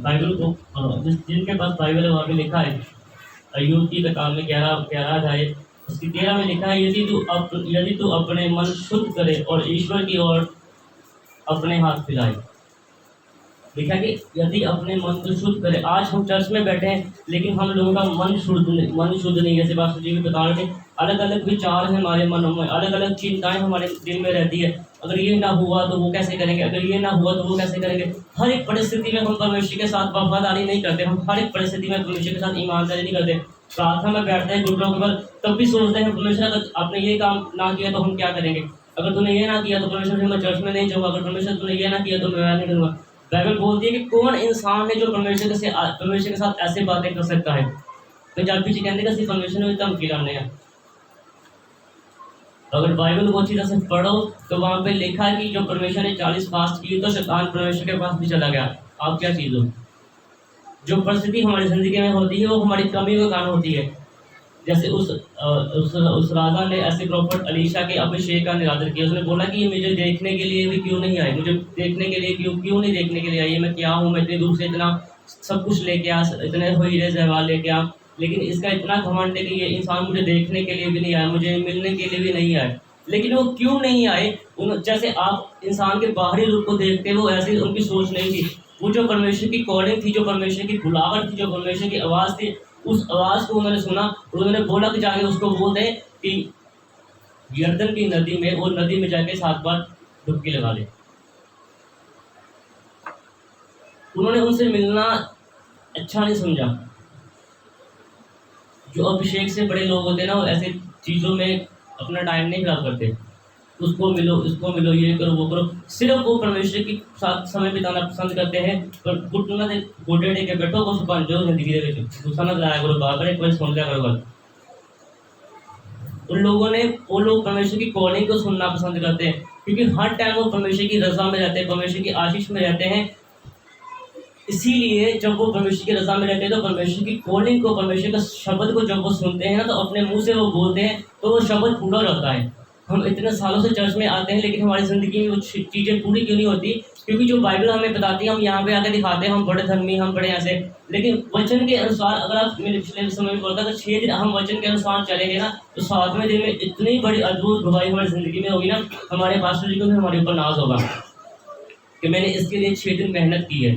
Bible को जिनके पास Bible है वहाँ पे लिखा है, अय्यूब की किताब में 11 अध्याय उसकी 13 में लिखा है, यदि तू अपने मन शुद्ध करे और ईश्वर की ओर अपने हाथ फैलाए। लिखा कि यदि अपने मन को शुद्ध करे। आज हम चर्च में बैठे हैं लेकिन हम लोगों का मन शुद्ध नहीं है। जैसे पास्टर जी भी बता रहे थे, अलग अलग विचार हैं हमारे मनों में, अलग अलग चिंताएं हमारे दिल में रहती है। अगर ये ना हुआ तो वो कैसे करेंगे, अगर ये ना हुआ तो वो कैसे करेंगे। हर एक परिस्थिति में हम परमेश्वर के साथ वफादारी नहीं करते, हम हर एक परिस्थिति में परमेश्वर के साथ ईमानदारी नहीं करते। प्रार्थना में बैठते हैं घुटनों के बल, तब भी सोचते हैं परमेश्वर अगर आपने ये काम ना किया तो हम क्या करेंगे, अगर तूने ये ना किया तो परमेश्वर मैं चर्च में नहीं जाऊँगा, अगर परमेश्वर तूने ये ना किया तो मैं नहीं करूँगा। बाइबल बोलती है कि कौन इंसान है जो परमेश्वर के साथ ऐसे बातें कर सकता है। पंजाबी जी कहते हैं परमेश्वर ने धमकी लाने हैं। अगर बाइबल को अच्छी तरह से पढ़ो तो वहां पे लिखा है कि जो परमेश्वर ने 40 फास्ट किए तो शैतान परमेश्वर के पास भी चला गया। आप क्या चीज हो। जो परिस्थिति हमारी जिंदगी में होती है वो हमारी कमी के कारण होती है। जैसे उस राजा ने ऐसे प्रॉफिट अलीशा के अभिषेक का निरादर किया। उसने बोला कि मुझे देखने के लिए भी क्यों नहीं आए, मुझे देखने के लिए क्यों नहीं देखने के लिए आई, मैं क्या हूँ, मैं इतनी दूर से इतना सब कुछ लेके आ, इतने हीरे जवाहर लेके आ, लेकिन इसका इतना घमंड है कि ये इंसान मुझे देखने के लिए भी नहीं आया, मुझे मिलने के लिए भी नहीं आए। लेकिन वो क्यों नहीं आए, जैसे आप इंसान के बाहरी रूप को देखते हो ऐसे उनकी सोच नहीं थी। वो जो परमेश्वर की कॉलिंग थी, जो परमेश्वर की बुलावट थी, जो परमेश्वर की आवाज़ थी, उस आवाज़ को उन्होंने सुना। उन्होंने बोला कि जाके उसको बोल दे कि यर्दन की नदी में, वो नदी में जाके 7 बार डुबकी लगा ले। उन्होंने उनसे मिलना अच्छा नहीं समझा। जो अभिषेक से बड़े लोग होते हैं ना, वो ऐसे चीज़ों में अपना टाइम नहीं खराब करते। उसको मिलो, इसको मिलो, ये करो, वो करो। सिर्फ वो परमेश्वर के साथ समय बिताना पसंद करते हैं। पर घुटना दे गोडे टेके बैठो, कुछ बन जाओ जिंदगी दे विच गुस्सा ना कराया करो बार-बार, एक बार सुन लिया करो गल। वो लोग परमेश्वर की कॉलिंग को सुनना पसंद करते हैं क्योंकि हर टाइम वो परमेश्वर की रजा में रहते हैं, परमेश्वर की आशीष में रहते हैं। इसीलिए जब वो परमेश्वर की रजा में रहते हैं तो परमेश्वर की कॉलिंग को, परमेश्वर का शब्द को जब वो सुनते हैं ना, तो अपने मुंह से वो बोलते हैं तो वो शब्द पूरा रहता है। हम इतने सालों से चर्च में आते हैं लेकिन हमारी ज़िंदगी में वो चीज़ें पूरी क्यों नहीं होती, क्योंकि जो बाइबल हमें बताती है हम यहाँ पे आके दिखाते हैं हम बड़े धर्मी, हम बड़े ऐसे। लेकिन वचन के अनुसार, अगर आप मेरे पिछले समय में बोलता, अगर 6 दिन हम वचन के अनुसार चलेंगे ना, तो 7वें दिन में इतनी बड़ी अद्भुत भवाई हमारी ज़िंदगी में होगी ना, हमारे पास्टर जी को भी हमारे ऊपर नाज होगा कि मैंने इसके लिए 6 दिन मेहनत की है,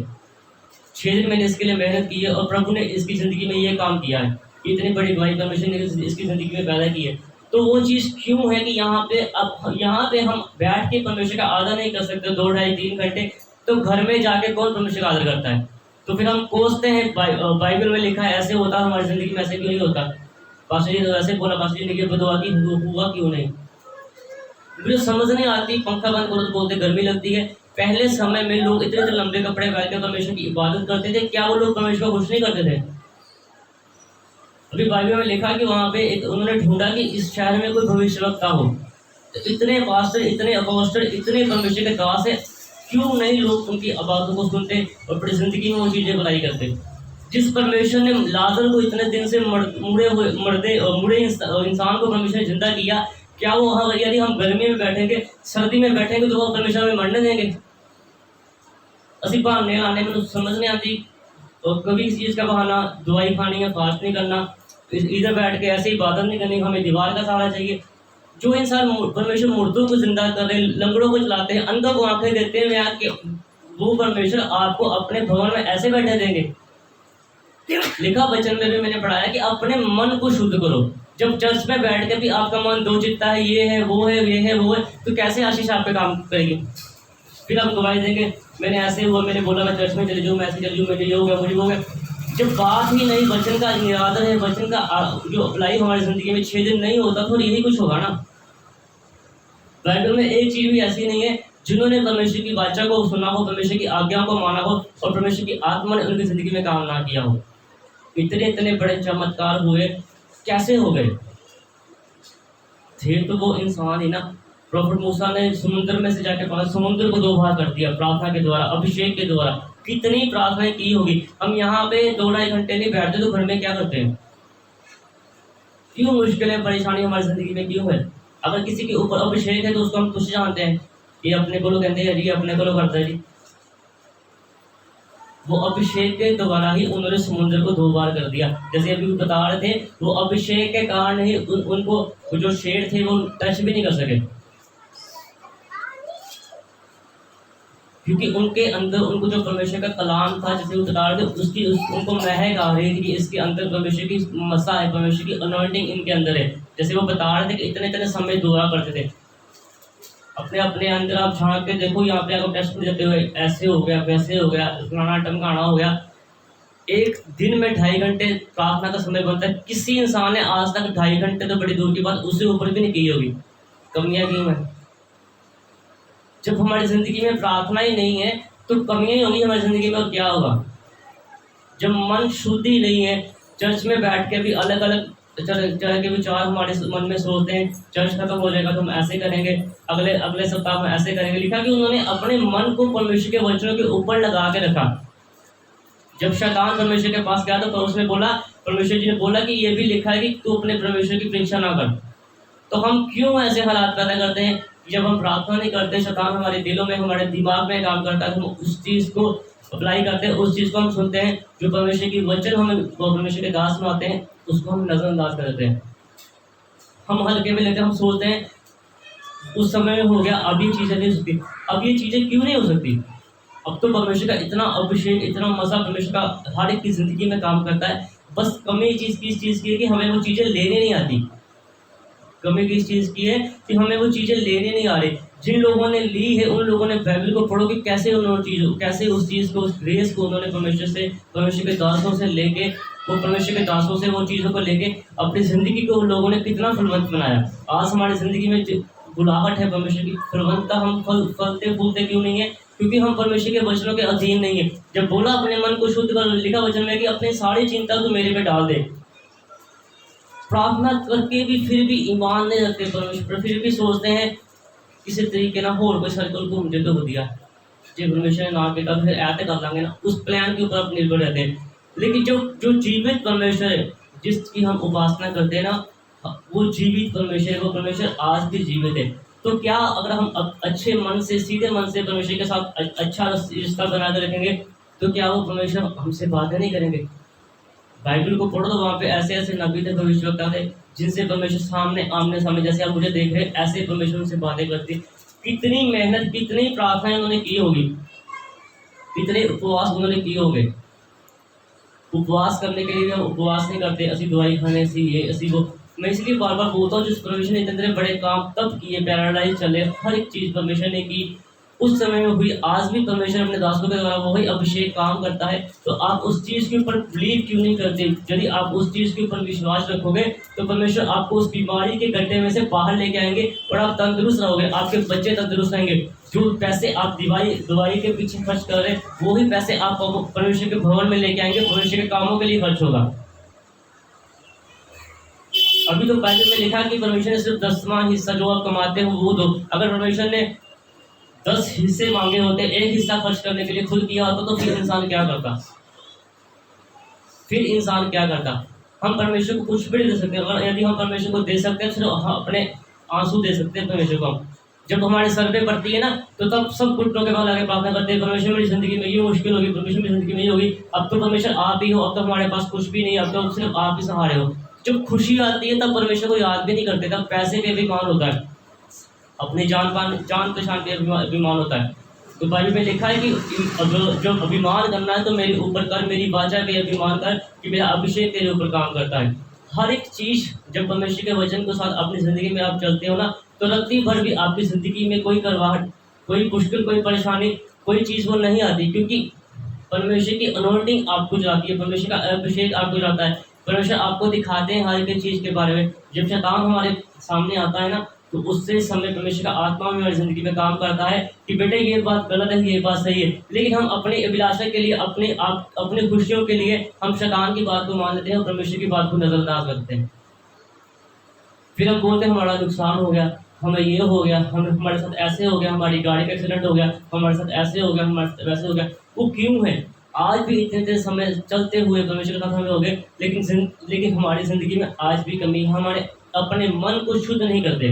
6 दिन मैंने इसके लिए मेहनत की है और प्रभु ने इसकी ज़िंदगी में ये काम किया है, इतनी बड़ी भलाई परमेश्वर ने इसकी ज़िंदगी में पैदा की है। तो वो चीज़ क्यों है कि यहाँ पे हम बैठ के परमेश्वर का आदर नहीं कर सकते 2 ढाई 3 घंटे, तो घर में जाके कौन परमेश्वर का आदर करता है। तो फिर हम कोसते हैं बाइबल में लिखा है ऐसे होता, हमारी ज़िंदगी में ऐसे क्यों नहीं होता। पास्टर जी ने ऐसे बोला, पास्टर जी ने दुआ की, हुआ क्यों नहीं। मुझे समझ नहीं आती, पंखा बंद करो तो बोलते गर्मी लगती है। पहले समय में लोग इतने लंबे कपड़े पहन के परमेश्वर की इबादत करते थे, क्या वो लोग परमेश्वर को खुश नहीं करते थे। अभी बाइबल में लिखा कि वहां पे उन्होंने ढूंढा कि इस शहर में कोई भविष्यवक्ता हो। तो इतने पास्टर, इतने अपोस्टल, इतने परमेश्वर के दास है, क्यों नहीं लोग उनकी आवाज़ों को सुनते और अपनी जिंदगी में वो चीजें भलाई करते। जिस परमेश्वर ने लाजर को इतने दिन से मुड़े इंसान को परमेश्वर ने जिंदा किया, क्या वो यदि हम गर्मी में बैठेंगे, सर्दी में बैठेंगे तो वो परमेश्वर में मरने देंगे। असि बहाने आने में समझ नहीं आती। और कभी किसी चीज़ का बहाना, दवाई खानी है, फास्ट नहीं करना, इधर बैठ के ऐसे इबादत नहीं करनी, हमें दीवार का सहारा चाहिए। जो इंसान परमेश्वर मुर्दों को जिंदा कर रहे, लंगड़ों को चलाते हैं, अंधों को आंखें देते हैं, यार कि वो परमेश्वर आपको अपने भवन में ऐसे बैठे देंगे। लिखा वचन में भी मैंने पढ़ाया कि अपने मन को शुद्ध करो। जब चर्च में बैठ के भी आपका मन दो चित्ता है, ये है वो है, ये है वो है, तो कैसे आशीष आप पे काम करेगी। फिर आप गवाही देंगे मैंने ऐसे हुआ, मैंने बोला मैं चर्च में चले जाऊँ, मैं ऐसे चले जाऊँ, मेरे ये हो गया, मुझे हो गया। जब बात ही नहीं वचन का निरादर है, वचन का जो अप्लाई हमारी जिंदगी में 6 दिन नहीं होता तो यही कुछ होगा ना। बाइबल में एक चीज भी ऐसी नहीं है जिन्होंने परमेश्वर की वाचा को सुना हो, परमेश्वर की आज्ञा को माना हो और परमेश्वर की आत्मा ने उनकी जिंदगी में काम ना किया हो। इतने इतने बड़े चमत्कार हुए, कैसे हो गए थे तो वो इंसान ही ना। प्रॉफिट मूसा ने समुद्र में से जाके समुद्र को 2 भाग कर दिया प्रार्थना के द्वारा, अभिषेक के द्वारा। कितनी प्रार्थनाएं की होगी। हम यहाँ पे 2 ढाई घंटे नहीं बैठते तो घर में क्या करते हैं। क्यों मुश्किलें परेशानी हमारी जिंदगी में क्यों है। अगर किसी के ऊपर अभिषेक है तो उसको हम कुछ जानते हैं, ये अपने को कहते हैं जी, अपने को करता है जी। वो अभिषेक के द्वारा ही उन्होंने समुद्र को 2 बार कर दिया। जैसे अभी बता रहे थे, वो अभिषेक के कारण ही उनको जो शेर थे वो टच भी नहीं कर सके, क्योंकि उनके अंदर उनको जो परमेश्वर का कलाम था, जैसे वो बता रहे थे, उनको महक आ रही थी कि इसके अंदर परमेश्वर की मसा है, परमेश्वर की अनॉइंटिंग इनके अंदर है। जैसे वो बता रहे थे कि इतने इतने समय दौरा करते थे, अपने अपने अंदर आप झांक के देखो, यहाँ पे आपको टेस्ट में देते हुए ऐसे हो गया, वैसे हो गया, फलाना टमकाना हो गया। एक दिन में 2.5 घंटे प्रार्थना का समय बनता है। किसी इंसान ने आज तक 2.5 घंटे तो बड़ी दूर की बात, उससे ऊपर भी नहीं की होगी। कमियां क्यों है? जब हमारी जिंदगी में प्रार्थना ही नहीं है तो कमियां ही होगी हमारी जिंदगी में, और क्या होगा? जब मन शुद्ध ही नहीं है, चर्च में बैठ के भी अलग अलग तरह के विचार हमारे मन में सोचते हैं, चर्च खत्म हो जाएगा तो हम ऐसे करेंगे, अगले अगले सप्ताह में ऐसे करेंगे। लिखा कि उन्होंने अपने मन को परमेश्वर के वचनों के ऊपर लगा के रखा। जब शैतान परमेश्वर के पास गया तो उसने बोला, परमेश्वर जी ने बोला कि ये भी लिखा है कि तू अपने परमेश्वर की परीक्षा ना कर। तो हम क्यों ऐसे हालात पैदा करते हैं? जब हम प्रार्थना नहीं करते, शैतान हमारे दिलों में, हमारे दिमाग में काम करता है, हम उस चीज़ को अप्लाई करते हैं, उस चीज़ को हम सुनते हैं, जो परमेश्वर की वचन हमें परमेश्वर के दास सुनाते हैं, उसको हम नज़रअंदाज कर देते हैं, हम हल्के में लेते हैं। हम सोचते हैं उस समय में हो गया, अब ये चीज़ें नहीं हो सकती। अब ये चीज़ें क्यों नहीं हो सकती? अब तो परमेश्वर का इतना अभिषेक, इतना मज़ा परमेश्वर का हर एक की ज़िंदगी में काम करता है। बस कमी चीज़ किस चीज़ की है कि हमें वो चीज़ें लेने नहीं आती। कमी किस चीज़ की है कि हमें वो चीज़ें लेने नहीं आ रही। जिन लोगों ने ली है, उन लोगों ने बाइबल को पढ़ो कि कैसे उन्होंने कैसे उस चीज़ को, उस ग्रेस को उन्होंने परमेश्वर के दासों से लेके, वो परमेश्वर के दासों से वो चीज़ों को लेके अपनी ज़िंदगी को उन लोगों ने कितना फलवंत बनाया। आज हमारी ज़िंदगी में बुलाहट है परमेश्वर की, फलवंतता, हम फलते फूलते क्यों नहीं है? क्योंकि हम परमेश्वर के वचनों के अधीन नहीं है। जब बोला अपने मन को शुद्ध कर, लिखा वचन में कि अपनी सारी चिंता तो मेरे पे डाल दे। प्रार्थना करके भी फिर भी ईमान नहीं रखते परमेश्वर, फिर भी सोचते हैं किसी तरीके ना होर कोई सर्कल घूम जाए तो बढ़िया जी, परमेश्वर ने ना किया फिर ऐसे कर लेंगे ना, उस प्लान के ऊपर आप निर्भर रहते हैं। लेकिन जो जो जीवित परमेश्वर है, जिसकी हम उपासना करते हैं ना, वो जीवित परमेश्वर है, वो परमेश्वर आज भी जीवित है। तो क्या अगर हम अच्छे मन से, सीधे मन से परमेश्वर के साथ अच्छा रिश्ता बना कर रखेंगे, तो क्या वो परमेश्वर हमसे बातें नहीं करेंगे? बाइबल को पढ़ो तो वहाँ पे ऐसे ऐसे नबी थे, भविष्यवक्ता थे, जिनसे परमेश्वर सामने आमने सामने, जैसे आप मुझे देख रहे हैं, ऐसे परमेश्वर उनसे बातें करती। कितनी मेहनत, कितनी प्रार्थनाएं उन्होंने की होगी, कितने उपवास उन्होंने किए होंगे। उपवास करने के लिए भी हम उपवास नहीं करते, असी दवाई खाने से ये असी वो। मैं इसलिए बार बार बोलता हूँ, जिस परमेश्वर ने इतने बड़े काम तब किए, पैराडाइज चले, हर एक चीज़ परमेश्वर ने की, उस समय में हुई, आज भी परमेश्वर अपने दासों के द्वारा वही अभिषेक काम करता है। तो आप उस चीज़ के ऊपर बिलीव क्यों नहीं करते? यदि आप उस चीज़ के ऊपर विश्वास रखोगे तो परमेश्वर आपको उस बीमारी के गड्ढे में से बाहर लेके आएंगे और आप तंदुरुस्त रहोगे, आपके बच्चे तंदुरुस्त रहेंगे। जो पैसे आप दवाई के पीछे खर्च कर रहे हैं, वही पैसे आप परमेश्वर के भवन में लेके आएंगे, परमेश्वर के कामों के लिए खर्च होगा। अभी तो बाइबल में लिखा है कि परमेश्वर ने सिर्फ 10वां हिस्सा जो आप कमाते हो वो दो। अगर परमेश्वर ने 10 हिस्से मांगे होते, एक हिस्सा खर्च करने के लिए खुद किया होता, तो फिर इंसान क्या करता? हम परमेश्वर को कुछ भी नहीं दे सकते। अगर यदि हम परमेश्वर को दे सकते हैं, सिर्फ अपने आंसू दे सकते हैं परमेश्वर को। जब हमारे सर पे पड़ती है ना, तो तब सब घुटनों के बाद आगे प्रार्थना करते हैं, परमेश्वर मेरी जिंदगी में ये मुश्किल होगी, परमेश्वर मेरी जिंदगी में ये होगी, अब तो परमेश्वर आप ही हो, अब तो हमारे पास कुछ भी नहीं, अब तो सिर्फ आप ही सहारे हो। जब खुशी आती है तब परमेश्वर को याद भी नहीं करते, तब पैसे पे अभिमान होता है, अपनी जान पहचान पे अभिमान होता है। तो बाइबल में लिखा है कि जब अभिमान करना है तो मेरे ऊपर कर, मेरी वाचा पे अभिमान कर कि मेरा अभिषेक तेरे ऊपर काम करता है। हर एक चीज़ जब परमेश्वर के वचन के साथ अपनी ज़िंदगी में आप चलते हो ना, तो रत्ती भर भी आपकी ज़िंदगी में कोई करवाहट, कोई मुश्किल, कोई परेशानी, कोई चीज़ वो नहीं आती, क्योंकि परमेश्वर की अनोइंटिंग आपको जाती है, परमेश्वर का अभिषेक आपको जाता है, परमेश्वर आपको दिखाते हैं हर एक चीज़ के बारे में। जब शैतान हमारे सामने आता है ना, तो उससे समय परमेश्वर का आत्मा में हमारी ज़िंदगी में काम करता है कि बेटे ये बात गलत है, ये बात सही है। लेकिन हम अपनी अभिलाषा के लिए, अपनी खुशियों के लिए हम शैतान की बात को मान लेते हैं और परमेश्वर की बात को नज़रअंदाज करते हैं। फिर हम बोलते हैं हमारा नुकसान हो गया, हमें ये हो गया, हमारे साथ ऐसे हो गया, हमारी गाड़ी का एक्सीडेंट हो गया, हमारे साथ ऐसे हो गया, हमारे साथ वैसे हो गया। वो क्यों है? आज भी इतने समय चलते हुए परमेश्वर का हमें हो गए, लेकिन हमारी ज़िंदगी में आज भी कमी है, हमारे अपने मन को शुद्ध नहीं करते।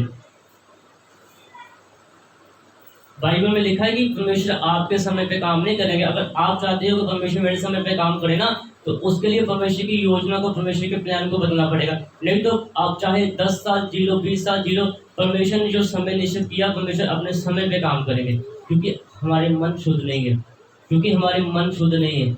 बाइबल में लिखा है कि परमेश्वर आपके समय पे काम नहीं करेंगे। अगर आप चाहते हो कि परमेश्वर मेरे समय पे काम करे ना, तो उसके लिए परमेश्वर की योजना को, परमेश्वर के प्लान को बदलना पड़ेगा। नहीं तो आप चाहे 10 साल जी लो, 20 साल जी लो, परमेश्वर ने जो समय निश्चित किया, परमेश्वर अपने समय पे काम करेंगे, क्योंकि हमारे मन शुद्ध नहीं है, क्योंकि हमारे मन शुद्ध नहीं है।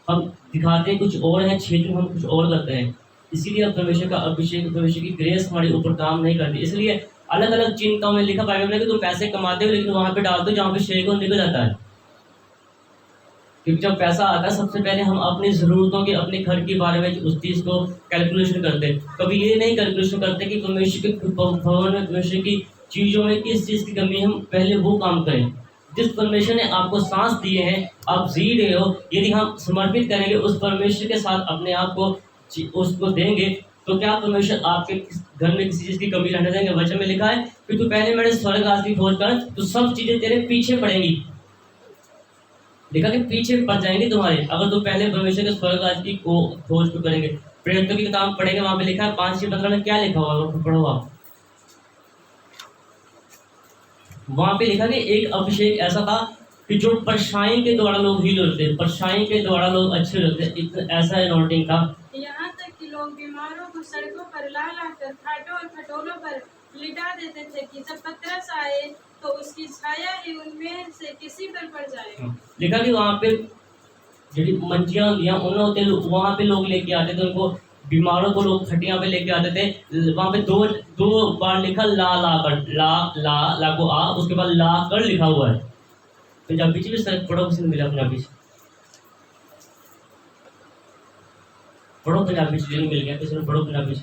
हम दिखाते कुछ और है, क्षेत्र में हम कुछ और करते हैं। इसीलिए अब परमेश्वर का अभिषेक, परमेश्वर की ग्रेस हमारे ऊपर काम नहीं करती। इसलिए अलग अलग चिंताओं में लिखा बाइबल में कि तुम पैसे कमाते हो, लेकिन वहां पे डाल दो जहाँ पे शेख को निकल जाता है। क्योंकि जब पैसा आता है, सबसे पहले हम अपनी ज़रूरतों के, अपने घर के बारे में उस चीज़ को कैलकुलेशन करते हैं। कभी ये नहीं कैलकुलेशन करते कि परमेश्वर के भवन में, परमेश्वर की चीज़ों में किस चीज़ की कमी है, हम पहले वो काम करें। जिस परमेश्वर ने आपको सांस दिए हैं, आप जी रहे हो, यदि हम समर्पित करेंगे उस परमेश्वर के साथ अपने आप को, उसको देंगे, तो क्या परमेश्वर आपके घर में किसी चीज़ की कमी रहने देंगे? वचन में लिखा है कि तू पहले मेरे स्वर्ग राज की खोज कर, तो सब चीज़ें तेरे पीछे पड़ेंगी। लिखा कि पीछे पड़ जाएंगे तुम्हारे, अगर तुम पहले परमेश्वर के स्वर्ग राज की खोज को करेंगे। प्रेरितों की किताब पढ़ेंगे, वहां पे लिखा है 5:15 में क्या लिखा हुआ, पढ़ो आप। वहां पे लिखा कि एक अभिषेक ऐसा था कि जो परछाई के द्वारा लोग हील होते, परछाई के द्वारा लोग अच्छे होते, इतना ऐसा अनॉइंटिंग था। यहाँ तक कि लोग बीमारों को सड़कों पर ला कर खाटों और खटोलों पर लिटा देते थे कि जब पतरस आए तो उसकी छाया ही उनमें से किसी पर पड़ जाए। लिखा कि वहां पे जो मंजियां होंदियां उन्होंने होते, वहां पे लोग लेके आते थे उनको, बीमारों को लोग खटिया पे लेके आते थे। वहां पे दो बार लिखा ला ला कर, ला को आ, उसके बाद ला कर लिखा हुआ है। पंजाबी भी सर पढ़ो, किसी ने मिला पंजाबी पढ़ो, पंजाबी नहीं मिल गया किसी ने, पढ़ो पंजाबी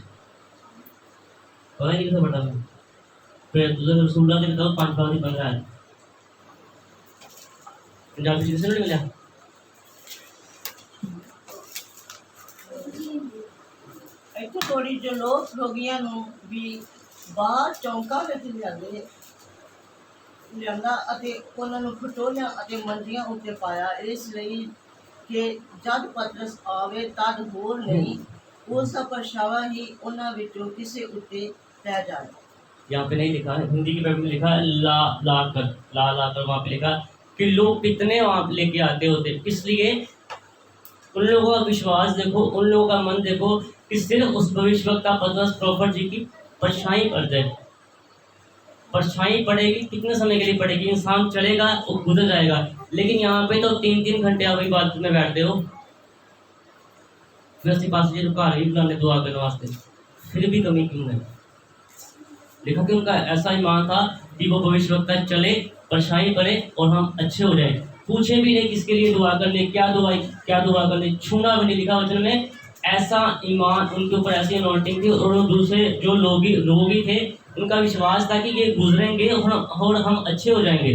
पता नहीं किसे पढ़ा। फिर रसूला के बताओ 5 बार नहीं पढ़ रहा है, पंजाबी किसी ने नहीं मिला। ਇੱਥੇ ਥੋੜੀ ਜਿਹੀ ਲੋਕ ਰੋਗੀਆਂ ਨੂੰ ਵੀ ਬਾਹਰ ਚੌਂਕਾਂ ਵਿੱਚ ਲਿਆਂਦਾ ਅਤੇ ਉਹਨਾਂ ਨੂੰ ਖਟੋਲਿਆਂ ਅਤੇ ਮੰਜੀਆਂ ਉੱਤੇ ਪਾਇਆ, ਇਸ ਲਈ ਕਿ ਜਦ ਪਤਰਸ ਆਵੇ ਤਦ ਹੋਰ ਨਹੀਂ ਉਸ ਦਾ ਪਰਛਾਵਾਂ ही ਉਹਨਾਂ ਵਿੱਚੋਂ ਕਿਸੇ ਉੱਤੇ पै जाए। यहाँ पे नहीं लिखा है, हिंदी की बाइबल में लिखा है ला कर, वहाँ पे लिखा कि लोग कितने वहाँ पे लेके आते होते, इसलिए उन लोगों का विश्वास देखो, उन लोगों का मन देखो कि सिर्फ उस भविष्यवक्ता पतरस प्रॉफिट जी की परछाई पड़ जाए। परछाई पड़ेगी, कितने समय के लिए पड़ेगी? इंसान चलेगा और गुजर जाएगा, लेकिन यहाँ पे तो 3-3 घंटे आप इबादत में बैठते हो, फिर उसके पास जी घर ही बुलाने दुआ करने वास्ते, फिर भी कमी क्यों नहीं? लिखा कि उनका ऐसा ईमान था कि वो भविष्यवक्ता चले, परछाई पड़े और हम अच्छे हो जाए। पूछे भी नहीं किसके लिए दुआ करने, क्या दुआ करने, छूना भी नहीं लिखा वचन में। ऐसा ईमान उनके ऊपर, ऐसी अनॉइंटिंग थी। और दूसरे जो लोग थे, उनका विश्वास था कि ये गुजरेंगे और हम अच्छे हो जाएंगे।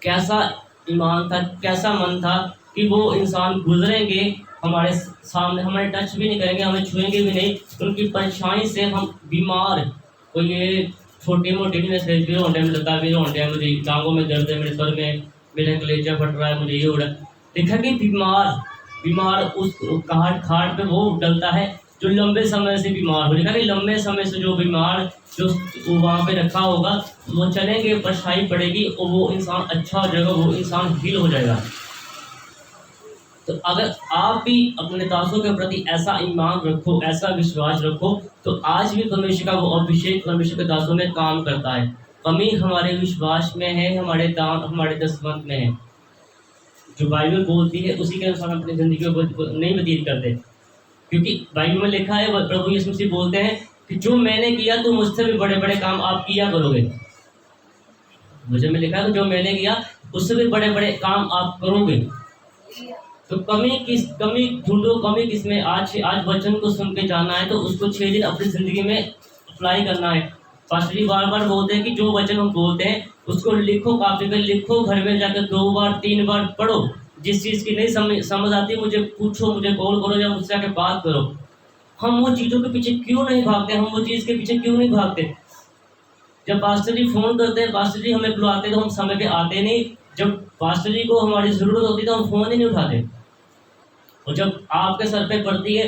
कैसा ईमान था, कैसा मन था कि वो इंसान गुजरेंगे, हमारे सामने, हमारे टच भी नहीं करेंगे, हमें छुएंगे भी नहीं, उनकी परछाई से हम बीमार, कोई ये छोटे मोटे भी नहीं, फिर होने में लगता है, मुझे टांगों में दर्द है, मेरे सर में मेरा कलेजा फट रहा है, मुझे ये हो रहा है। देखा कि बीमार उस खाट पे वो डलता है जो लंबे समय से बीमार हो। देखा कि लंबे समय से जो बीमार जो वहाँ पे रखा होगा, वो चलेंगे, परछाई पड़ेगी और वो इंसान अच्छा हो जाएगा, वो इंसान हील हो जाएगा। तो अगर आप भी अपने दासों के प्रति ऐसा ईमान रखो, ऐसा विश्वास रखो, तो आज भी परमेश्वर का वो अभिषेक परमेश्वर के दासों में काम करता है। कमी हमारे विश्वास में है, हमारे दान, हमारे दसवंत में है। जो बाइबल बोलती है उसी के अनुसार अपनी जिंदगी को नहीं व्यतीत करते, क्योंकि बाइबल में लिखा है, प्रभु यीशु मसीह बोलते हैं कि जो मैंने किया तो मुझसे भी बड़े बड़े काम आप किया करोगे। मुझे में लिखा है कि जो मैंने किया उससे भी बड़े बड़े काम आप करोगे। तो कमी ढूंढो, कमी किसमें? आज वचन को सुन के जाना है तो उसको 6 दिन अपनी जिंदगी में अप्लाई करना है। पास्टर जी बार बार बोलते हैं कि जो वचन हम बोलते हैं उसको लिखो, कॉपी पे लिखो, घर में जाकर 2 बार 3 बार पढ़ो। जिस चीज़ की नहीं समझ आती, मुझे पूछो, मुझे कॉल करो या मुझसे आके बात करो। हम वो चीज़ों के पीछे क्यों नहीं भागते? हम वो चीज़ के पीछे क्यों नहीं भागते? जब पास्टर जी फ़ोन करते हैं, पास्टर जी हमें बुलाते तो हम समय पे आते नहीं। जब पास्टर जी को हमारी ज़रूरत होती है तो हम फ़ोन ही नहीं उठाते। और जब आपके सर पे पड़ती है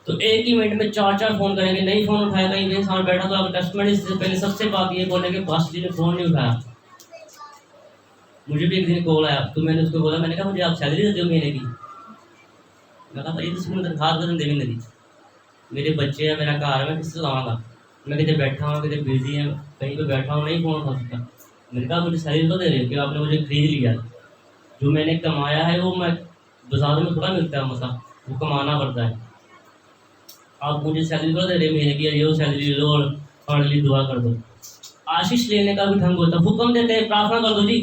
तो एक ही मिनट में 4-4 फ़ोन करेंगे, नहीं फ़ोन उठाया, कहीं भी इंसान बैठा तो अगर कस्टमर इससे पहले सबसे बात ये बोलेंगे पास जी ने फ़ोन नहीं उठाया। मुझे भी एक दिन कॉल आया तो मैंने उसको बोला, मैंने कहा मुझे आप सैलरी देते हो महीने की? मैं कहा भाई इसमें तनख्वाह तो दे नहीं, मेरे बच्चे हैं, मेरा घर है, मैं किससे लाऊंगा? मैं कितने बैठा हूँ, कितने बिजी है, कहीं पे बैठा हूँ, नहीं फ़ोन उठा सकता। मैंने कहा मुझे सैलरी तो दे रहे हो कि आपने मुझे खरीद लिया, जो मैंने कमाया है वो मैं बाजार में थोड़ा मिलता है, मसा वो कमाना पड़ता है। आप मुझे सैलरी तो दे रहे महीने की, ये वो सैलरी लो और फाइनली दुआ कर दो। आशीष लेने का भी ढंग होता है, हुक्म देते हैं प्रार्थना कर दो जी।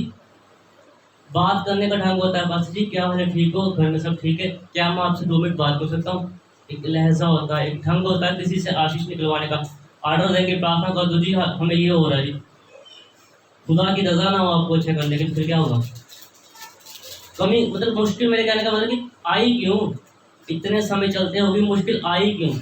बात करने का ढंग होता है, बस जी क्या हाल है, ठीक हो, घर में सब ठीक है, क्या मैं आपसे 2 मिनट बात कर सकता हूँ? एक लहजा होता है, एक ढंग होता है किसी से आशीष निकलवाने का। ऑर्डर देंगे प्रार्थना कर दो जी, हाँ हमें ये हो रहा है जी, खुदा की रजा ना हो आपको अच्छे करने की, फिर क्या होगा? कमी मतलब मुश्किल, मेरे कहने का मतलब कि आई क्यों? इतने समय चलते हो भी मुश्किल आई क्यों?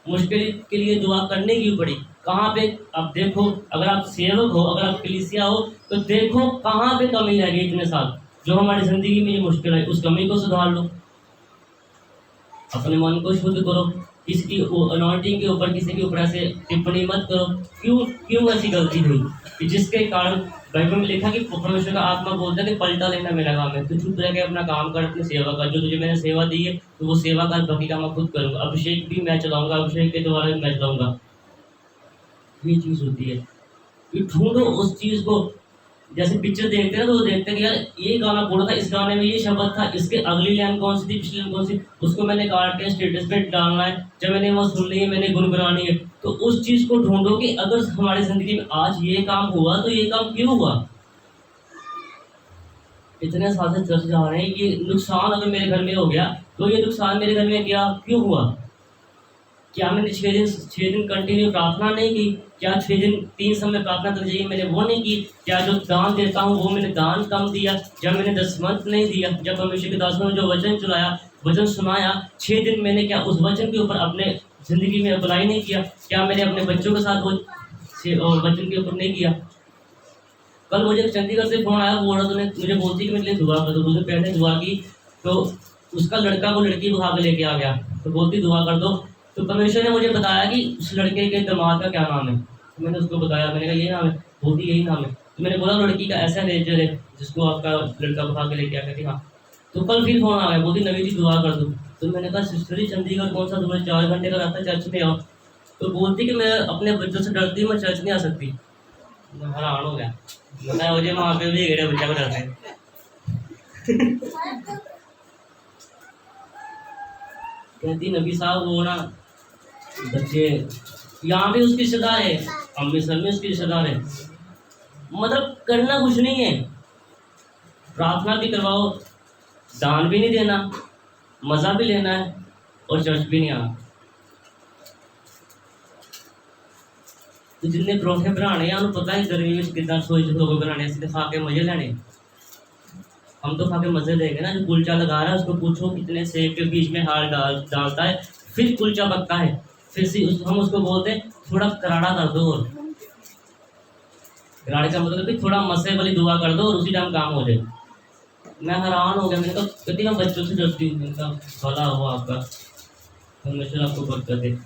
मुश्किल के लिए दुआ करने की पड़ी। कहाँ पे अब देखो, अगर आप सेवक हो, अगर आप कलीसिया हो, तो देखो कहाँ पे कमी रह गई इतने साल, जो हमारी जिंदगी में ये मुश्किल है, उस कमी को सुधार लो। अपने मन को शुद्ध करो, किसी अनॉइंटिंग के ऊपर, किसी के ऊपर ऐसे टिप्पणी मत करो। क्यों क्यों ऐसी गलती हुई कि जिसके कारण बाइबल में लिखा कि परमेश्वर का आत्मा बोलता है कि पलटा लेना मेरा काम है, तो चुप रह के अपना काम कर, अपनी सेवा कर, जो तुझे मैंने सेवा दी है तो वो सेवा कर, बाकी का मैं खुद करूँगा, अभिषेक भी मैं चलाऊंगा, अभिषेक के द्वारा भी मैं चलाऊंगा। ये चीज़ होती है कि ढूंढो उस चीज़ को। जैसे पिक्चर देखते हैं तो वो देखते हैं कि यार ये गाना बोला था, इस गाने में ये शब्द था, इसके अगली लाइन कौन सी थी, पिछली लाइन कौन सी, उसको मैंने काट के स्टेटस पे डालना है, जब मैंने वो सुन ली है, मैंने गुनगुनानी है। तो उस चीज़ को ढूंढो कि अगर हमारी ज़िंदगी में आज ये काम हुआ तो ये काम क्यों हुआ। इतने साल से चर्च जा रहे हैं, ये नुकसान अगर मेरे घर में हो गया तो ये नुकसान मेरे घर में क्या क्यों हुआ? क्या मैंने 6 दिन कंटिन्यू प्रार्थना नहीं की? क्या 6 दिन 3 समय प्रार्थना कर चाहिए मैंने वो नहीं की? क्या जो दान देता हूँ वो मैंने दान कम दिया? जब मैंने दसमंत नहीं दिया, जब परमेश्वर के दासों ने जो वचन चलाया, वचन सुनाया, 6 दिन मैंने क्या उस वचन के ऊपर अपने ज़िंदगी में अप्लाई नहीं किया? क्या मैंने अपने बच्चों के साथ वो वचन के ऊपर नहीं किया? कल मुझे चंडीगढ़ से फ़ोन आया, वो औरत ने मुझे बोलती कि मेरे लिए दुआ कर दो। मुझे पहले दुआ की तो उसका लड़का वो लड़की को उठा के लेके आ गया, तो बोलती दुआ कर दो। तो परमेश्वर ने मुझे बताया कि उस लड़के के दामाद का क्या नाम है। तो मैंने उसको बताया, मैंने कहा ये नाम है, बोलती यही नाम है। तो मैंने बोला लड़की का ऐसा नेचर है जिसको आपका लड़का उठा के लेके आ गया। हाँ। तो कल फिर फ़ोन आ गया, बोलती नवी जी दुआ कर दो। तो मैंने कहा सिस्टर जी चंडीगढ़ कौन सा दूर है, 4 घंटे का रास्ता, चर्च में आओ। तो बोलती कि मैं अपने बच्चों से डरती हूँ, मैं चर्च नहीं आ सकती। मैं हैरान हो गया, मैं मुझे वहाँ पे भी गए बच्चा को डरते हैं। कहती नबी साहब वो ना बच्चे यहाँ भी उसकी रिश्तेदार है, अमृतसर में उसकी रिश्तेदार है, मतलब करना कुछ नहीं है, प्रार्थना भी करवाओ, दान भी नहीं देना, मज़ा भी लेना है और चर्च भी नहीं आना। तो जिन्हें परोठे बनाने हैं उन्हें पता है गर्मी में कितना सोच लोगों बनाने, इसलिए खा के मजे लेने। हम तो खा के मजे लेंगे ना। जो कुलचा लगा रहा है उसको पूछो कितने सेब के बीच में हाल डालता है, फिर कुलचा पकता है, फिर से हम उसको बोलते हैं थोड़ा कराड़ा कर दो, और कराड़े का मतलब कि थोड़ा मसे वाली दुआ कर दो और उसी टाइम काम हो जाए। मैं हैरान हो गया, मैंने कहा कहती मैं बच्चों से डरती हूँ। मैंने कहा भला हो आपका, परमेश्वर आपको बरकत दे।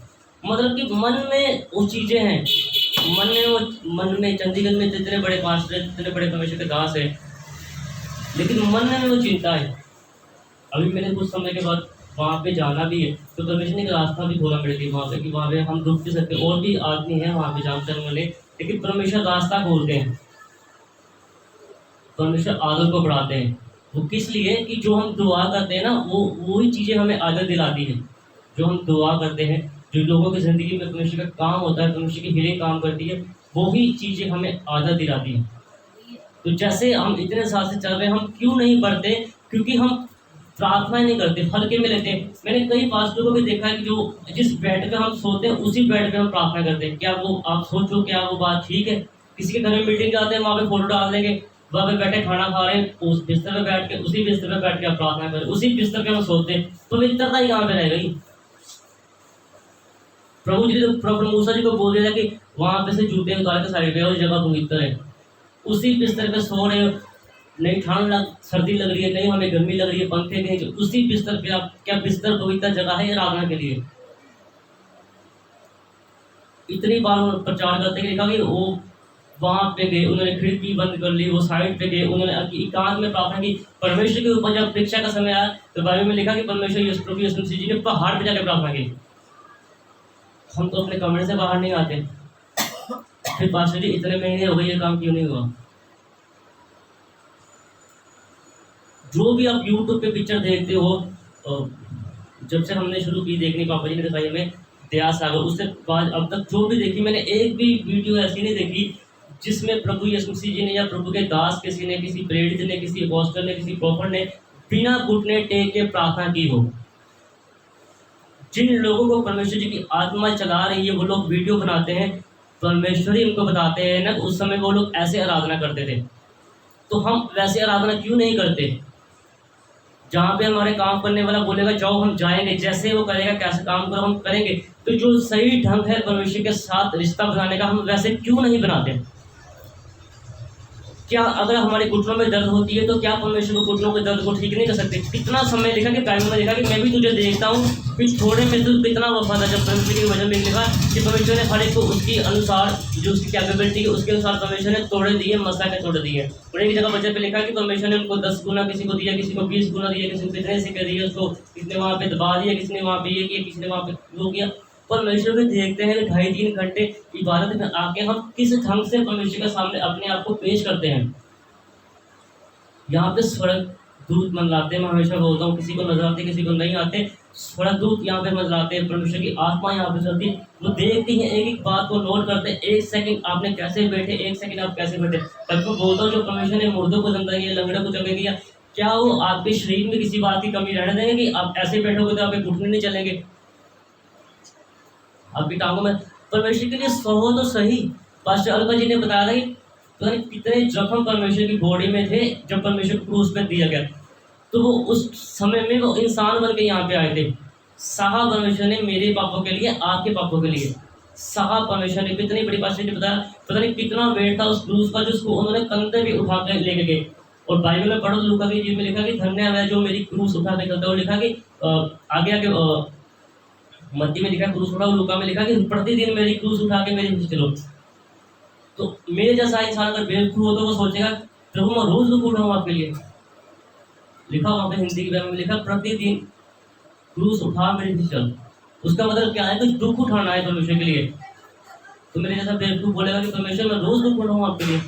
मतलब कि मन में वो चीज़ें हैं, मन में चंडीगढ़ में जितने बड़े पास्टर हैं, जितने बड़े परमेश्वर के दास हैं, लेकिन मन में वो चिंता है। अभी मैंने कुछ समय के बाद वहाँ पे जाना भी है, तो परमेश्वर ने एक रास्ता भी खोला मेरे लिए वहाँ पे कि वहाँ पे हम रुक भी सकते, और भी आदमी हैं वहाँ पे जानते वाले, लेकिन परमेश्वर रास्ता खोलते हैं, परमेश्वर आदत को बढ़ाते हैं। वो किस लिए कि जो हम दुआ करते हैं ना, वो ही चीज़ें हमें आदत दिलाती है। जो हम दुआ करते हैं, जो लोगों की ज़िंदगी में परमेश्वर का काम होता है, परमेश्वर की हीलिंग काम करती है, वो ही चीज़ें हमें आदत दिलाती हैं। तो जैसे हम इतने साल से चल रहे हैं, हम क्यों नहीं बढ़ते? क्योंकि हम प्रार्थना नहीं करते, हल्के में लेते हैं। मैंने कई पास्टरों को भी देखा है कि जो जिस बेड पे हम सोते हैं उसी बेड पे हम प्रार्थना करते हैं। क्या वो आप सोचो क्या वो बात ठीक है? किसी के घर में मीटिंग जाते हैं, वहाँ पे फोटो डाल देंगे, वहाँ पे बैठे खाना खा रहे हैं, उस बिस्तर पे बैठ के उसी बिस्तर पे बैठ के आप प्रार्थना करें, उसी बिस्तर पे हम सोते हैं, पवित्रता ही कहाँ पे रह गई? प्रभु मूसा जी को बोल दिया था कि वहाँ पे से जूते उतार के साइड पे, उस जगह पवित्र है, उसी बिस्तर पे सो रहे हो, नहीं सर्दी लग रही है, नहीं हमें गर्मी लग रही है, पंखे के नीचे, उसी बिस्तर पे आप, क्या बिस्तर पवित्र जगह है आराधना के लिए? इतनी बार वो प्रचार करते कि लिखा कि वो वहां पे गए, उन्होंने खिड़की बंद कर ली, वो साइड पे गए, उन्होंने एकांत में प्रार्थना की। परमेश्वर के ऊपर जब परीक्षा का समय आया तो बाइबल में लिखा कि परमेश्वर प्रभु यीशु मसीह जी ने पहाड़ पे जाकर प्रार्थना की। हम तो अपने कमरे से बाहर नहीं आते। फिर पास्टर जी इतने महीने हो गए ये काम क्यों नहीं हुआ? जो भी आप यूट्यूब पे पिक्चर देखते हो, जब से हमने शुरू की देखनी, पापा जी ने दिखाई हमें दया सागर, उससे बाद अब तक जो भी देखी, मैंने एक भी वीडियो ऐसी नहीं देखी जिसमें प्रभु यीशु मसीह जी ने या प्रभु के दास किसी ने, किसी प्रेरित ने, किसी अपोस्टल ने, किसी प्रॉफिट ने बिना घुटने टेक के प्रार्थना की हो। जिन लोगों को परमेश्वर जी की आत्मा चला रही है वो लोग वीडियो बनाते हैं, परमेश्वर ही उनको बताते हैं ना, उस समय वो लोग ऐसे आराधना करते थे, तो हम वैसे आराधना क्यों नहीं करते? जहाँ पे हमारे काम करने वाला बोलेगा जाओ हम जाएंगे, जैसे वो करेगा कैसे काम करो हम करेंगे। तो जो सही ढंग है परमेश्वर के साथ रिश्ता बनाने का, हम वैसे क्यों नहीं बनाते? क्या अगर हमारे घुटनों में दर्द होती है तो क्या परमेश्वर को घुटनों के दर्द को ठीक नहीं कर सकते? कितना समय लिखा कि बाइबल में लिखा कि मैं भी तुझे देखता हूँ फिर थोड़े में तू कितना वफादार। जब परमेश्वर के वचन में लिखा कि परमेश्वर ने हर एक को उसकी अनुसार, जो उसकी कैपेबिलिटी है उसके अनुसार परमेश्वर ने तोड़े दिए, मसा के तोड़े दिए। और एक जगह वचन पे लिखा कि परमेश्वर ने उनको 10 गुना किसी को दिया, किसी को 20 गुना दिया, किसी को कितने सिक्के दिए, उसको किसी ने वहाँ पे दबा दिया, किसी ने वहाँ पे ये किया, किसी ने वहाँ पे वो किया। परमेश्वर भी देखते हैं कि 2.5-3 घंटे इबादत में आके हम किस ढंग से परमेश्वर के सामने अपने आप को पेश करते हैं। यहाँ पे स्वर्ग दूत मंडराते हैं, मैं हमेशा बोलता हूँ, किसी को नजर आते किसी को नहीं आते। स्वर्ग दूत यहाँ पे मंडराते हैं, परमेश्वर की आत्मा यहाँ पे चलती, वो देखती है, एक एक बात को नोट करते हैं। 1 सेकंड आपने कैसे बैठे, 1 सेकंड आप कैसे बैठे। तब तो बोलता हूँ जो परमेश्वर ने मुर्दों को जिंदा किया, लंगड़ों को चंगे किया, क्या वो आपके शरीर में किसी बात की कमी रहने देंगे कि आप ऐसे बैठोगे तो आपके घुटने नहीं चलेंगे, आपकी टांगों में? परमेश्वर के लिए सहो तो सही। पास्टर अलका जी ने बताया था कि तो कितने जख्म परमेश्वर की बॉडी में थे जब परमेश्वर क्रूस पे दिया गया, तो वो उस समय में वो इंसान बन के यहाँ पे आए थे। सहा परमेश्वर ने मेरे पापों के लिए, आपके पापों के लिए सहा परमेश्वर ने। कितनी बड़ी पास्टर ने बताया, पता नहीं कितना वेट था उस क्रूस का, जिसको उन्होंने कंधे भी उठा के लेके गए। और बाइबल में पढ़ो, लूका की जीव में लिखा कि धन्य है जो मेरी क्रूस उठा के चलता है। और लिखा कि आगे आगे मत्ती में लिखा क्रूस उठा, लूका में लिखा कि प्रतिदिन मेरी क्रूस उठा के मेरे पीछे चलो। तो मेरे जैसा इंसान अगर बेवकूफ हो तो वो सोचेगा प्रभु मैं रोज दुख उठाऊँ आपके लिए। लिखा वहां पे हिंदी की में लिखा प्रतिदिन क्रूस उठा मेरे पीछे चल। उसका मतलब क्या है? कुछ दुख उठाना है परमेश्वर के लिए। तो मेरे जैसा बेवकूफ बोलेगा कि परमेश्वर मैं रोज दुख उठाऊँ आपके लिए।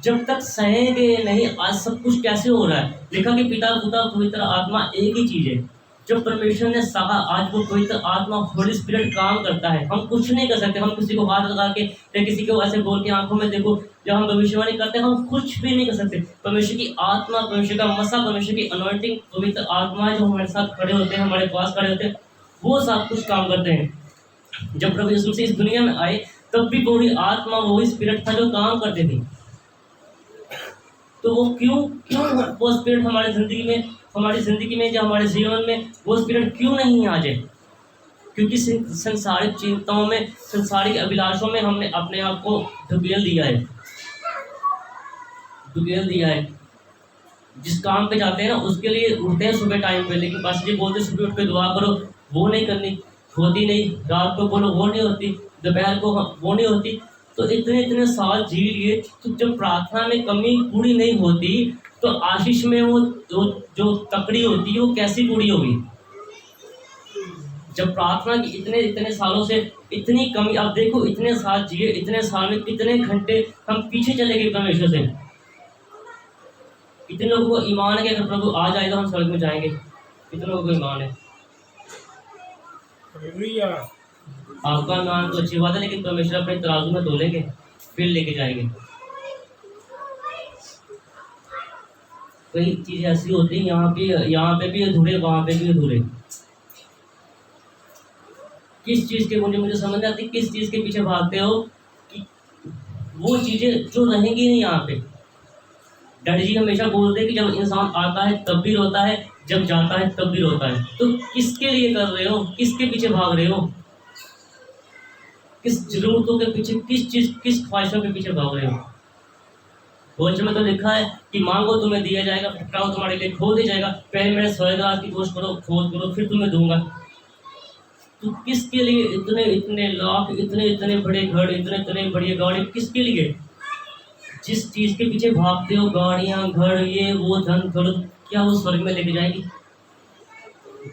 जब तक सहेंगे नहीं, आज सब कुछ कैसे हो रहा है? लिखा कि पिता पुत्र पवित्र आत्मा एक ही चीज है। जब परमेश्वर ने सहा, आज वो पवित्र आत्मा होली स्पिरिट काम करता है। हम कुछ नहीं कर सकते, हम किसी को हाथ लगा के या किसी को ऐसे बोल के आंखों में देखो, जब हम भविष्यवाणी करते हैं हम कुछ भी नहीं कर सकते। परमेश्वर की आत्मा, परमेश्वर का मसा, परमेश्वर की अनॉइंटिंग, पवित्र आत्मा जो हमारे साथ खड़े होते हैं, हमारे पास खड़े होते हैं, वो सब कुछ काम करते हैं। जब प्रभु यीशु मसीह इस दुनिया में आए तब भी वही आत्मा, वही स्पिरिट था जो काम करते थे। तो वो क्यों वो स्पिरिट हमारी जिंदगी में, जो हमारे जीवन में वो स्पिरिट क्यों नहीं आ जाए? क्योंकि संसारिक चिंताओं में, संसारिक अभिलाषों में हमने अपने आप को ढकेल दिया है। जिस काम पे जाते हैं ना उसके लिए उठते हैं सुबह टाइम पे, लेकिन पास्टर जी बोलते सुबह उठ के दुआ करो, वो नहीं करनी होती, नहीं रात को बोलो वो नहीं होती, दोपहर को वो नहीं होती। तो इतने साल जी लिए, तो जब प्रार्थना में कमी पूरी नहीं होती तो आशीष में वो जो तकड़ी होती है वो कैसी पूरी होगी? जब प्रार्थना की इतने सालों से इतनी कमी, अब देखो इतने साल जिए, इतने साल में कितने घंटे हम पीछे चले गए परमेश्वर से। कितने लोगों को ईमान है कि अगर प्रभु आ जाए तो हम स्वर्ग में जाएंगे? कितने लोगों को ईमान है? आपका ईमान तो अच्छी बात है, लेकिन परमेश्वर अपने तराजू में तोलेंगे फिर लेके जाएंगे। कई चीजें ऐसी होती है, यहाँ पे भी अधूरे, वहां पे भी अधूरे। किस चीज के मुझे समझ नहीं आती, किस चीज के पीछे भागते हो कि वो चीजें जो रहेंगी नहीं यहाँ पे। डैडी जी हमेशा बोलते हैं कि जब इंसान आता है तब भी रोता है, जब जाता है तब भी रोता है। तो किसके लिए कर रहे हो? किसके पीछे भाग रहे हो? किस जरूरतों के पीछे, किस ख्वाहिशों के पीछे भाग रहे हो? वचन में तो लिखा है कि मांगो तुम्हें दिया जाएगा, खटखटाओ तुम्हारे लिए खोल दिया जाएगा, पहले मेरे स्वर्गराज की खोज करो, खोज करो, फिर तुम्हें दूंगा। तो किसके लिए इतने इतने लाख, इतने इतने बड़े घर, इतने इतने बड़ी गाड़ी, किसके लिए? जिस चीज के पीछे भागते हो, गाड़ियां, घर, ये वो, धन दौलत, क्या वो स्वर्ग में लेके जाएगी?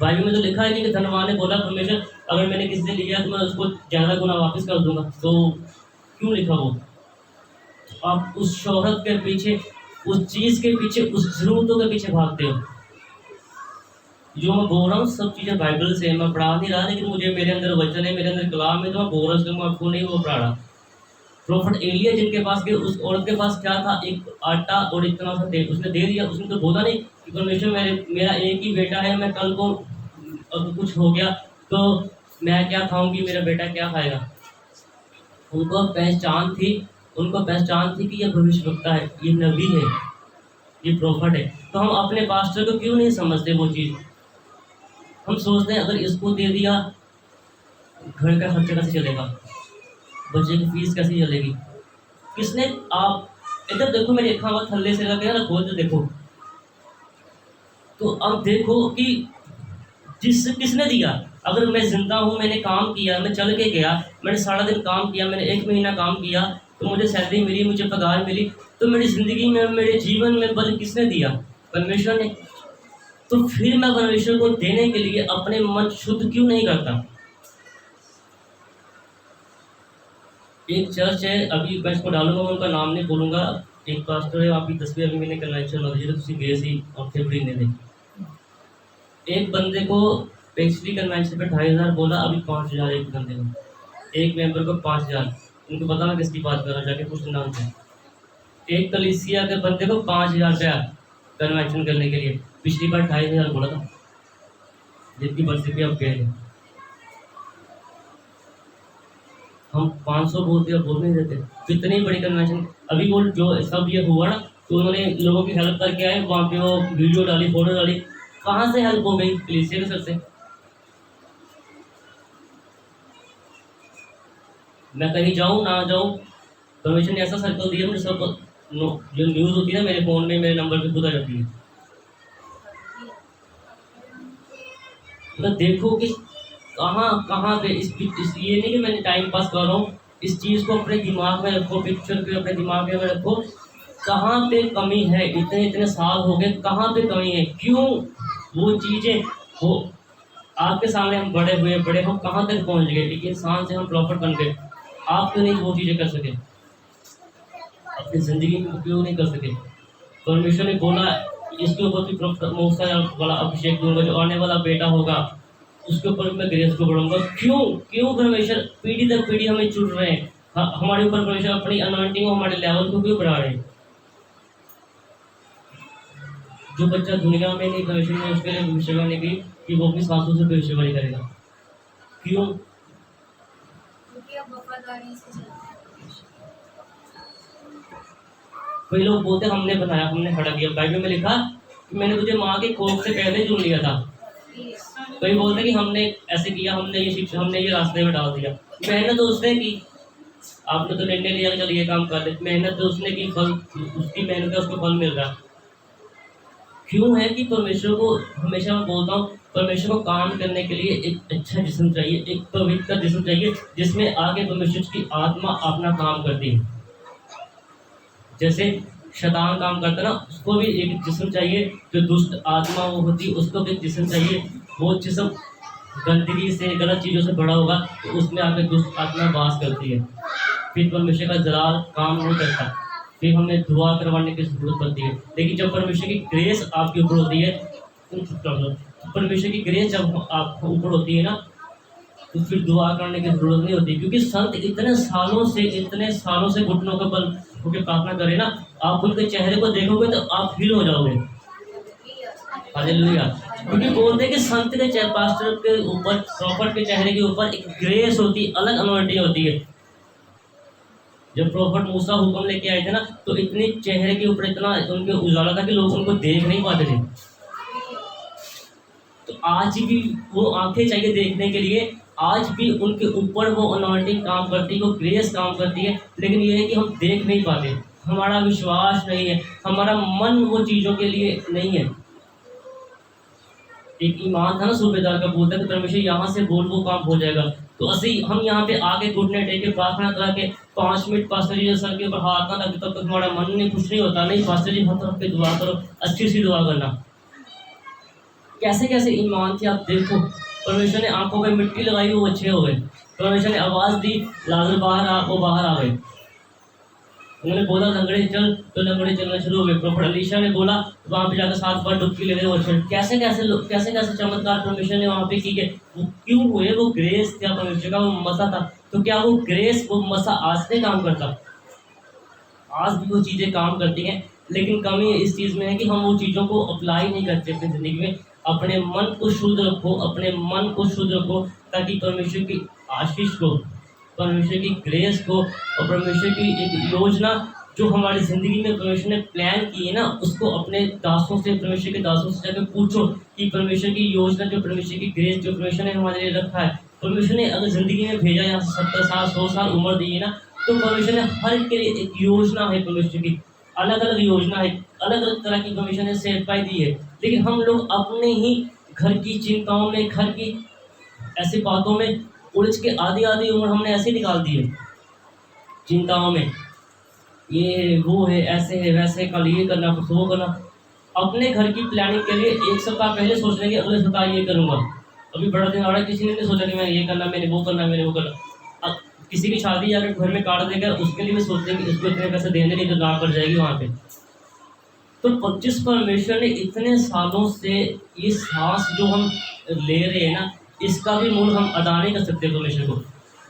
बाइबल में तो लिखा है कि धनवान ने बोला परमेश्वर अगर मैंने किसी से लिया तो मैं उसको ज्यादा गुना वापस कर दूंगा। तो क्यों लिखा वो? आप उस शोहरत के पीछे, उस चीज के पीछे, उस जरूरतों के पीछे भागते हो। जो मैं बोल रहा हूँ सब चीजें बाइबल से, मैं पढ़ा नहीं रहा, लेकिन मुझे मेरे अंदर वचन है, मेरे अंदर कलाम है, तो मैं बोल रहा हूँ, मैं आपको नहीं वो पढ़ा रहा। प्रोफेट एलिया जिनके पास गए, उस औरत के पास क्या था? एक आटा और इतना सा तेल, उसने दे दिया। उसने तो बोला नहीं कि परमेश्वर मेरा एक ही बेटा है, मैं कल को अगर कुछ हो गया तो मैं क्या खाऊंगी, मेरा बेटा क्या खाएगा? उनको पहचान थी, उनको पहचान थी कि यह भविष्यवक्ता है, ये नबी है, ये प्रोफेट है। तो हम अपने पास्टर को क्यों नहीं समझते वो चीज़? हम सोचते हैं अगर इसको दे दिया, घर का खर्चा कैसे चलेगा, बच्चे की फीस कैसे चलेगी? किसने? आप इधर देखो, मेरे लिखा हुआ थल्ले से लगे ना, खोल के देखो। तो अब देखो कि किसने दिया। अगर मैं जिंदा हूँ, मैंने काम किया, मैं चल के गया, मैंने सारा दिन काम किया, मैंने 1 महीना काम किया, तो मुझे सैलरी मिली, मुझे पगार मिली, तो मेरी जिंदगी में, मेरे जीवन में बल किसने दिया? परमेश्वर ने। तो फिर मैं परमेश्वर को देने के लिए अपने मन शुद्ध क्यों नहीं करता? एक चर्च है, अभी मैं इसको डालूंगा, मैं उनका नाम नहीं बोलूंगा, एक पास्टर है, आपकी तस्वीर अभी मैंने कन्वेंशन हो तो तुम गए सी और फेफड़ी ने दे। एक बंदे को पिछली कन्वेंशन पे 2500 बोला, अभी 5000 एक बंदे को, एक मेंबर को 5000। उनको पता मैं किसकी बात कर रहा हूँ, जाके पूछ नाम से। एक कलीसिया के बंदे को 5000 रुपया कन्वेंशन करने के लिए, पिछली बार 2500 बोला था, जितनी बर्सी पे अब गए थे। हम 500 बोलते और बोल नहीं देते। कितनी बड़ी कन्वेंशन, अभी वो जो सब ये हुआ ना, तो उन्होंने लोगों की हेल्प करके आए, वहाँ पे वो वीडियो डाली, फोटो डाली, कहाँ से हेल्प हो गई? कलीसिया के सर से। मैं कहीं जाऊँ ना जाऊँ, परमेश्वर ने ऐसा सर्कल दिया मुझे, सब जो न्यूज़ होती है ना मेरे फ़ोन में, मेरे नंबर पे खुद आ जाती है। तो देखो कि कहाँ पे इस ये नहीं कि मैंने टाइम पास कर रहा हूँ, इस चीज़ को अपने दिमाग में रखो, पिक्चर को अपने दिमाग में रखो, कहाँ पे कमी है? इतने इतने साल हो गए, कहाँ पे कमी है? क्यों वो चीज़ें हो आपके सामने हम बड़े हुए, बड़े हो कहाँ तक पहुँच गए, एक इंसान से हम प्रॉफिट बन गए, आप क्यों नहीं वो चीज़ें कर सके? अपनी ज़िंदगी में क्यों नहीं कर सके? परमेश्वर ने बोला इसके ऊपर भी मूसा वाला अभिषेक दूंगा, जो आने वाला बेटा होगा उसके ऊपर मैं ग्रेस को बढ़ाऊंगा। क्यों परमेश्वर पीढ़ी दर पीढ़ी हमें चुन रहे हैं? हमारे ऊपर परमेश्वर अपनी अनॉइंटिंग को, हमारे लेवल को क्यों बढ़ा रहे हैं? जो बच्चा दुनिया में नहीं, परमेश्वर ने उसके लिए भविष्यवाणी की कि वो अपनी सासों से भविष्यवाणी करेगा। क्यों? क्योंकि अब वफादारी से चलते हैं। कई लोग बोलते हमने बनाया, हमने खड़ा किया। बाइबल में लिखा कि मैंने तुझे माँ के कोख से पहले चुन लिया था। कई बोलते कि हमने ऐसे किया, हमने ये शिक्षा, हमने ये रास्ते में डाल दिया। मेहनत तो उसने की, आपने तो निर्णय लिया चल ये काम कर ले, मेहनत तो उसने की, फल उसकी मेहनत का उसको फल मिल रहा। क्यों है कि परमेश्वर को, हमेशा मैं बोलता हूँ, परमेश्वर को काम करने के लिए एक अच्छा जिस्म चाहिए, एक पवित्र जिस्म चाहिए, जिसमें आगे परमेश्वर की आत्मा अपना काम करती है। जैसे शैतान काम करता है ना, उसको भी एक जिस्म चाहिए, जो दुष्ट आत्मा वो होती है उसको भी एक जिस्म चाहिए। वो जिस्म गंदगी से, गलत चीज़ों से बड़ा होगा तो उसमें आके दुष्ट आत्मा वास करती है, फिर परमेश्वर का जलाल काम नहीं करता, फिर हमें दुआ करवाने की जरूरत पड़ती है। लेकिन जब परमेश्वर की ग्रेस आपके ऊपर होती है, परमेश्वर की ग्रेस जब आपके ऊपर होती है ना, तो फिर दुआ करने की जरूरत नहीं होती। क्योंकि संत इतने सालों से घुटनों के बल होकर प्रार्थना करें ना, आप उनके चेहरे को देखोगे तो आप फील हो जाओगे। हालेलुया। क्योंकि बोलते हैं कि संत के पास्टर के ऊपर, प्रॉफिट के चेहरे के ऊपर एक ग्रेस होती है, अलग अनॉइंटिंग होती है। जब प्रॉफिट मूसा हुक्म लेके आए थे ना, तो इतने चेहरे के ऊपर इतना उनके उजाला था कि लोग उनको देख नहीं पाते थे। तो आज भी वो आंखें चाहिए देखने के लिए, आज भी उनके ऊपर वो अनॉइंटिंग काम करती है, वो ग्रेस काम करती है, लेकिन ये है कि हम देख नहीं पाते। हमारा विश्वास नहीं है, हमारा मन वो चीज़ों के लिए नहीं है। एक ईमान था ना सूबेदार का, बोलता है कि परमेश्वर यहाँ से बोल वो काम हो जाएगा। तो असी हम यहाँ पे आके घुटने टेके प्रार्थना करा के 5 मिनट पास्टर जी सर के ऊपर हाथ ना लगे तब तक हमारा मन नहीं खुश नहीं होता। नहीं, पास्टर जी हाथ रख के दुआ करो, अच्छी सी दुआ करना। कैसे कैसे ईमान थे आप देखो। परमेश्वर ने आंखों पे मिट्टी लगाई, वो अच्छे हो गए। परमेश्वर ने आवाज़ दी, लाजर बाहर आ, वो बाहर आ गए। उन्होंने बोला लंगड़े चल, तो लंगड़े चलना शुरू हो गए। प्रॉफिट अलीशा ने बोला, वहाँ पे जाकर 7 बार डुबकी ले गए वो चल। कैसे कैसे चमत्कार परमेश्वर ने वहाँ पे की है। वो क्यों हुए? वो ग्रेस था परमेश्वर का, वो मसा था। तो क्या वो ग्रेस, वो मसा आज से काम करता? आज भी वो चीज़ें काम करती हैं, लेकिन कमी इस चीज़ में है कि हम वो चीज़ों को अप्लाई नहीं करते अपनी ज़िंदगी में। अपने मन को शुद्ध रखो, अपने मन को शुद्ध रखो, ताकि परमेश्वर की आशीष को, परमेश्वर की ग्रेस को और परमेश्वर की एक योजना जो हमारी ज़िंदगी में परमेश्वर ने प्लान की है ना, उसको अपने दासों से, परमेश्वर के दासों से जाकर पूछो कि परमेश्वर की योजना, जो परमेश्वर की ग्रेस, जो परमेश्वर ने हमारे लिए रखा है, परमेश्वर ने अगर ज़िंदगी में भेजा या 70 साल 100 साल उम्र दी है ना, तो परमेश्वर ने हर एक के लिए एक योजना है। परमेश्वर की अलग अलग योजना है, अलग अलग तरह की परमेश्वर ने सेवकाई दी है। लेकिन हम लोग अपने ही घर की चिंताओं में, घर की ऐसी बातों में उलझ के आधी उम्र हमने ऐसे निकाल दी है, चिंताओं में, ये वो है, ऐसे है, वैसे, कल ये करना, कुछ वो करना। अपने घर की प्लानिंग के लिए 1 सप्ताह पहले सोच लेंगे अगले सप्ताह ये करूँगा। अभी बड़ा दिन आ रहा है, किसी ने नहीं सोचा कि मैंने ये करना, मैंने वो करना, मैंने वो करना। अब किसी की शादी अगर घर में काट देगा, उसके लिए भी सोच लेंगे इसको इतने पैसे देने, नहीं तो ना पड़ जाएगी वहाँ पे। तो जिस परमेश्वर ने इतने सालों से ये सांस जो हम ले रहे हैं ना, इसका भी मूल हम अदा नहीं कर सकते परमेश्वर को।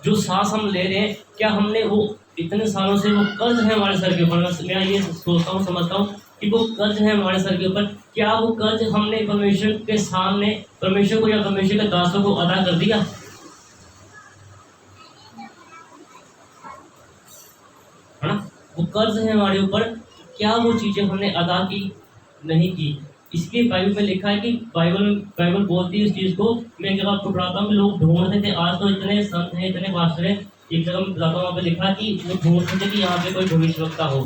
जो सांस हम ले रहे हैं, क्या हमने वो इतने सालों से वो कर्ज है हमारे सर के ऊपर? मैं ये सोचता हूँ, समझता हूँ कि वो कर्ज है हमारे सर के ऊपर, क्या वो कर्ज हमने परमेश्वर के सामने, परमेश्वर को या परमेश्वर के दासों को अदा कर दिया? है ना, वो कर्ज है हमारे ऊपर, क्या वो चीज़ें हमने अदा की? नहीं की। इसलिए बाइबल में लिखा है कि बाइबल बोलती है इस चीज़ को। मैं एक जगह आपको बताता हूँ कि लोग ढूंढते थे, आज तो इतने संत हैं, इतने पास्टर हैं, एक जगह मैं बताता हूँ, वहाँ पे लिखा है कि वो ढूंढते थे कि यहाँ पे कोई भविष्यवक्ता हो।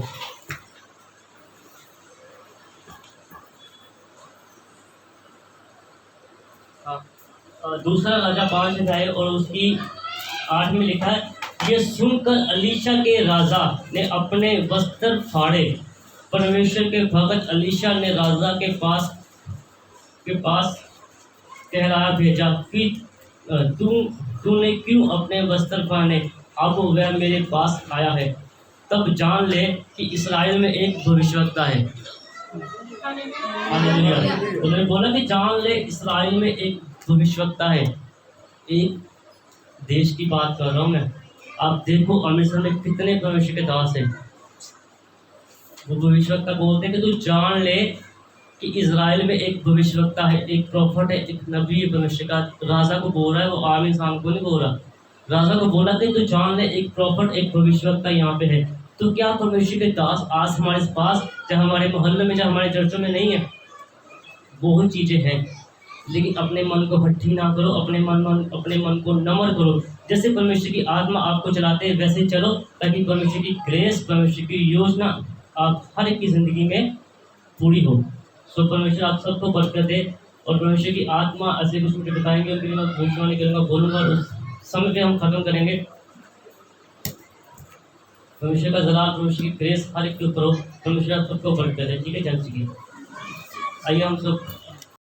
हाँ, दूसरा राजा 5 अध्याय और उसकी 8 में लिखा है, ये सुनकर अलीशा के राजा ने अपने वस्त्र फाड़े। परमेश्वर के भगत अलीशा ने राजा के पास कहलाया भेजा कि तूने क्यों अपने वस्त्र फाड़े? अब वह मेरे पास आया है, तब जान ले कि इस्राएल में एक भविष्यवक्ता है। उन्होंने बोला कि जान ले इस्राएल में एक भविष्यवक्ता है। एक देश की बात कर रहा हूँ मैं। आप देखो अमृतसर में कितने परमेश्वर के दास हैं। वो भविष्यवक्ता बोलते हैं कि तू जान ले कि इजराइल में एक भविष्यवक्ता है, एक प्रॉफिट है, एक नबी है परमेश्वर का। राजा को बोल रहा है, वो आम इंसान को नहीं बोल रहा। राजा को बोला कि तू जान ले एक प्रॉफिट, एक भविष्यवक्ता यहाँ पे है। तो क्या परमेश्वर के दास आज हमारे पास, चाहे हमारे मोहल्ले में, चाहे हमारे चर्चों में नहीं है? बहुत चीज़ें हैं, लेकिन अपने मन को हट्टी ना करो, अपने मन को नम्र करो। जैसे परमेश्वर की आत्मा आपको चलाते हैं वैसे चलो, ताकि परमेश्वर की ग्रेस, परमेश्वर की योजना आप हर एक की ज़िंदगी में पूरी हो। सो परमेश्वर आप सबको बरकत दे। और परमेश्वर की आत्मा ऐसे कुछ मुझे बताएंगे, उनके लिए मैं भविष्यवाणी करूँगा, बोलूँगा, और उस समय पे हम खत्म करेंगे। परमेश्वर का जलाल, परमेश्वर की ग्रेस हर एक के ऊपर हो। परमेश्वर आप सबको बरकत दे। ठीक है, चल चुकी। आइए हम सब